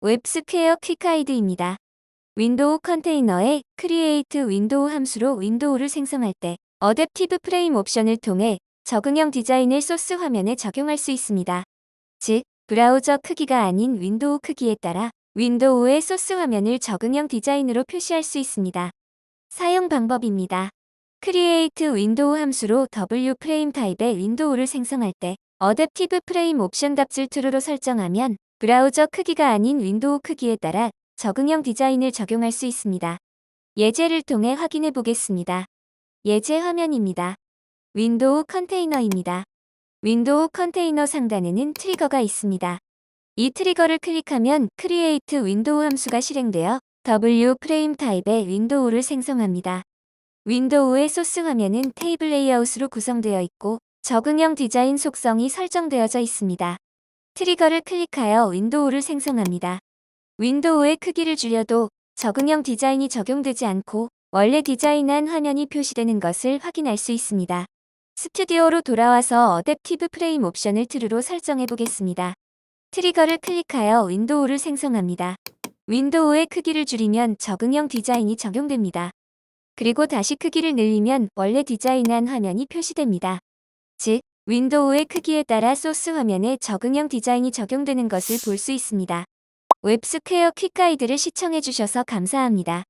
웹스퀘어 퀵하이드입니다. 윈도우 컨테이너에 크리에이트 윈도우 함수로 윈도우를 생성할 때 어댑티브 프레임 옵션을 통해 적응형 디자인을 소스 화면에 적용할 수 있습니다. 즉, 브라우저 크기가 아닌 윈도우 크기에 따라 윈도우의 소스 화면을 적응형 디자인으로 표시할 수 있습니다. 사용 방법입니다. 크리에이트 윈도우 함수로 W 프레임 타입의 윈도우를 생성할 때 어댑티브 프레임 옵션 값을 true로 설정하면 브라우저 크기가 아닌 윈도우 크기에 따라 적응형 디자인을 적용할 수 있습니다. 예제를 통해 확인해 보겠습니다. 예제 화면입니다. 윈도우 컨테이너입니다. 윈도우 컨테이너 상단에는 트리거가 있습니다. 이 트리거를 클릭하면 크리에이트 윈도우 함수가 실행되어 W 프레임 타입의 윈도우를 생성합니다. 윈도우의 소스 화면은 테이블 레이아웃으로 구성되어 있고 적응형 디자인 속성이 설정되어져 있습니다. 트리거를 클릭하여 윈도우를 생성합니다. 윈도우의 크기를 줄여도 적응형 디자인이 적용되지 않고 원래 디자인한 화면이 표시되는 것을 확인할 수 있습니다. 스튜디오로 돌아와서 어댑티브 프레임 옵션을 true로 설정해 보겠습니다. 트리거를 클릭하여 윈도우를 생성합니다. 윈도우의 크기를 줄이면 적응형 디자인이 적용됩니다. 그리고 다시 크기를 늘리면 원래 디자인한 화면이 표시됩니다. 즉, 윈도우의 크기에 따라 소스 화면에 적응형 디자인이 적용되는 것을 볼 수 있습니다. 웹스퀘어 퀵가이드를 시청해주셔서 감사합니다.